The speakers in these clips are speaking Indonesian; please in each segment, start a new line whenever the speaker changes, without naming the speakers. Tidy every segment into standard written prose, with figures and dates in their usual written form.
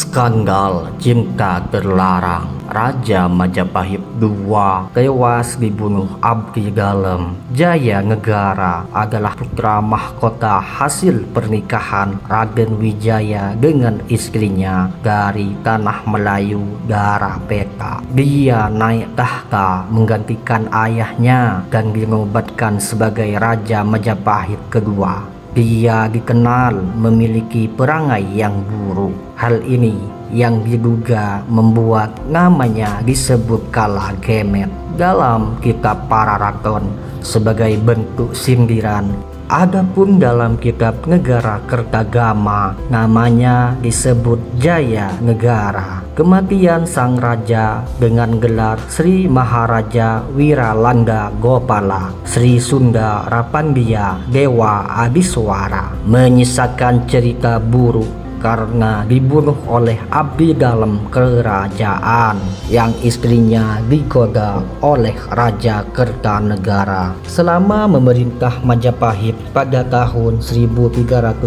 Skandal cinta terlarang. Raja Majapahit II tewas dibunuh abdi dalam. Jaya Negara adalah putra mahkota hasil pernikahan Raden Wijaya dengan istrinya dari tanah Melayu Dara Peta. Dia naik tahta menggantikan ayahnya dan dinobatkan sebagai Raja Majapahit kedua. Dia dikenal memiliki perangai yang buruk. Hal ini yang diduga membuat namanya disebut kala gemet dalam kitab Pararaton sebagai bentuk sindiran. Adapun dalam kitab Negara Kertagama namanya disebut Jaya Negara. Kematian sang raja dengan gelar Sri Maharaja Wiralanda Gopala Sri Sunda Rapandia Dewa Adiswara menyisakan cerita buruk karena dibunuh oleh abdi dalam kerajaan yang istrinya digoda oleh Raja Kertanegara. Selama memerintah Majapahit pada tahun 1309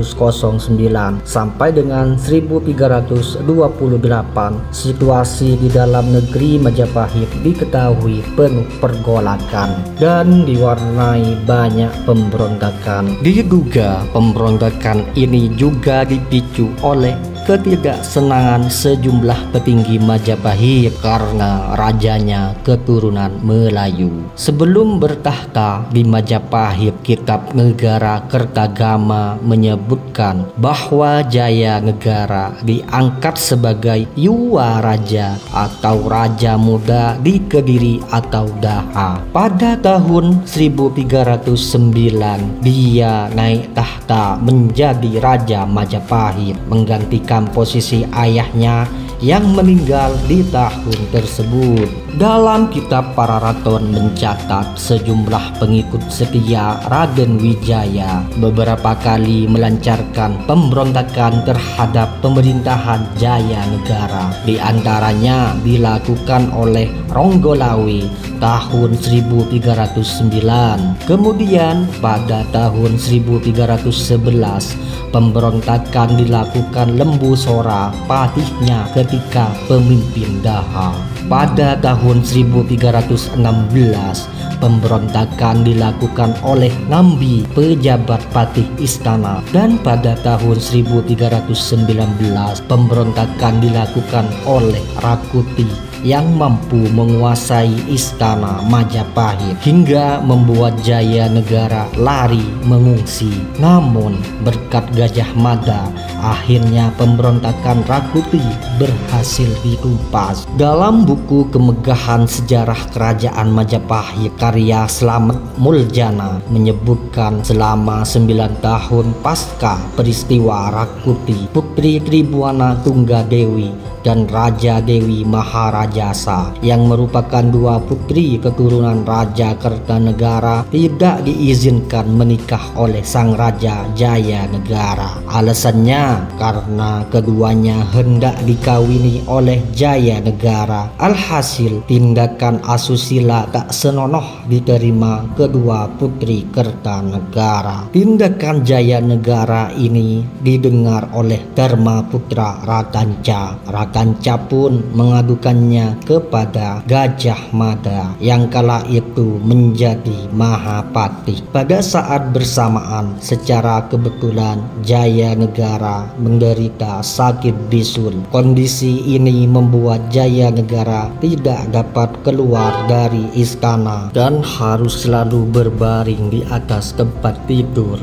sampai dengan 1328, situasi di dalam negeri Majapahit diketahui penuh pergolakan dan diwarnai banyak pemberontakan. Diduga pemberontakan ini juga dipicu oleh ketidaksenangan sejumlah petinggi Majapahit karena rajanya keturunan Melayu. Sebelum bertahta di Majapahit, kitab Negara Kertagama menyebutkan bahwa Jaya Negara diangkat sebagai Yuwa Raja atau Raja Muda di Kediri atau Daha. Pada tahun 1309 dia naik tahta menjadi Raja Majapahit, menggantikan posisi ayahnya yang meninggal di tahun tersebut. Dalam kitab Pararaton mencatat sejumlah pengikut setia Raden Wijaya beberapa kali melancarkan pemberontakan terhadap pemerintahan Jaya Negara. Di antaranya dilakukan oleh Ronggolawe tahun 1309. Kemudian pada tahun 1311 pemberontakan dilakukan Lembu Sora, patihnya ketika pemimpin Daha. Pada tahun 1316 pemberontakan dilakukan oleh Ngambi, pejabat patih istana, dan pada tahun 1319 pemberontakan dilakukan oleh Rakuti yang mampu menguasai istana Majapahit hingga membuat Jaya Negara lari mengungsi. Namun berkat Gajah Mada, akhirnya pemberontakan Rakuti berhasil ditumpas. Dalam buku Kemegahan Sejarah Kerajaan Majapahit karya Slamet Muljana menyebutkan selama 9 tahun pasca peristiwa Rakuti, Putri Tribuana Tunggadewi dan Raja Dewi Maharajasa yang merupakan dua putri keturunan Raja Kertanegara tidak diizinkan menikah oleh sang Raja Jaya Negara. Alasannya karena keduanya hendak dikawini oleh Jaya Negara. Alhasil tindakan asusila tak senonoh diterima kedua putri Kertanegara. Tindakan Jaya Negara ini didengar oleh Dharma Putra Ratanca. Ratanca pun mengadukannya kepada Gajah Mada yang kala itu menjadi Mahapati. Pada saat bersamaan, secara kebetulan Jaya Negara menderita sakit bisul. Kondisi ini membuat Jaya Negara tidak dapat keluar dari istana dan harus selalu berbaring di atas tempat tidur.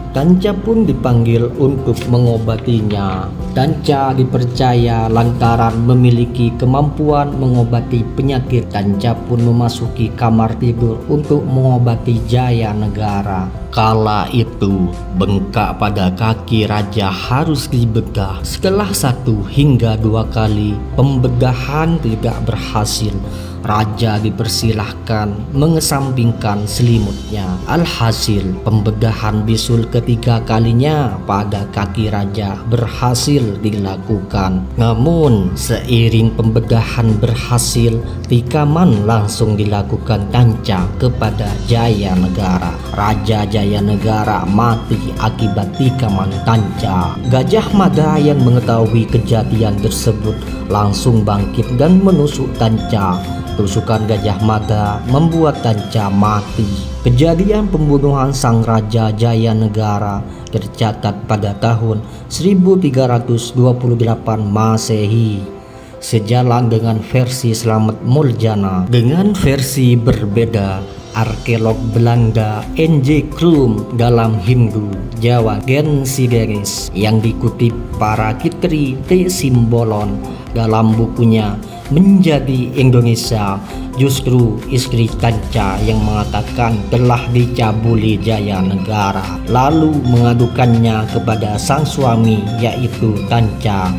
Tanca pun dipanggil untuk mengobatinya. Tanca dipercaya lantaran memiliki kemampuan mengobati penyakit. Tanca pun memasuki kamar tidur untuk mengobati Jaya Negara. Kala itu bengkak pada kaki raja harus dibedah. Setelah 1 hingga 2 kali pembedahan tidak berhasil, raja dipersilahkan mengesampingkan selimutnya. Alhasil, pembedahan bisul ketiga kalinya pada kaki raja berhasil dilakukan. Namun, seiring pembedahan berhasil, tikaman langsung dilakukan tanca kepada Jayanegara. Raja Jayanegara mati akibat tikaman tanca. Gajah Mada yang mengetahui kejadian tersebut langsung bangkit dan menusuk tanca. Tusukan Gajah Mada membuat tanca mati. Kejadian pembunuhan sang Raja Jayanegara tercatat pada tahun 1328 Masehi. Sejalan dengan versi Slamet Muljana, dengan versi berbeda arkeolog Belanda N.J. Krum dalam Hindu Jawa Gensideris yang dikutip para Kitri T. Simbolon dalam bukunya Menjadi Indonesia, justru istri Tanca yang mengatakan telah dicabuli Jayanegara, lalu mengadukannya kepada sang suami yaitu Tanca.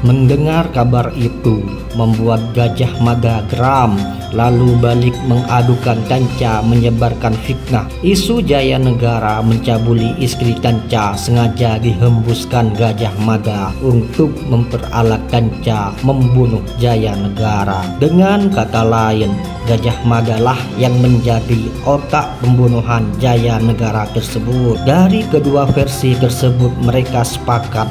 Mendengar kabar itu membuat Gajah Mada geram, lalu balik mengadukan Tanca menyebarkan fitnah. Isu Jayanegara mencabuli istri Tanca sengaja dihembuskan Gajah Mada untuk memperalat Tanca membunuh Jayanegara. Dengan kata lain, Gajah Mada lah yang menjadi otak pembunuhan Jayanegara tersebut. Dari kedua versi tersebut mereka sepakat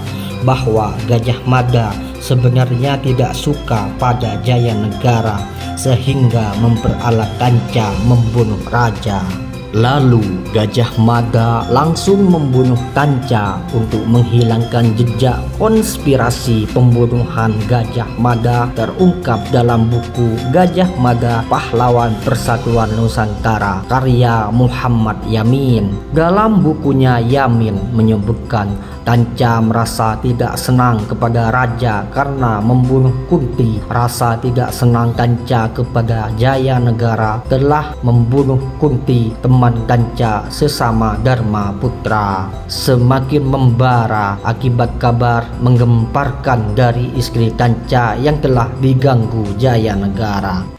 bahwa Gajah Mada sebenarnya tidak suka pada Jayanegara sehingga memperalat Tanca membunuh raja. Lalu Gajah Mada langsung membunuh Tanca untuk menghilangkan jejak konspirasi pembunuhan Gajah Mada terungkap dalam buku Gajah Mada Pahlawan Persatuan Nusantara karya Muhammad Yamin. Dalam bukunya Yamin menyebutkan Tanca merasa tidak senang kepada raja karena membunuh Kunti. Rasa tidak senang Tanca kepada Jayanegara telah membunuh Kunti, teman Tanca sesama Dharma Putra. Semakin membara akibat kabar menggemparkan dari istri Tanca yang telah diganggu Jayanegara.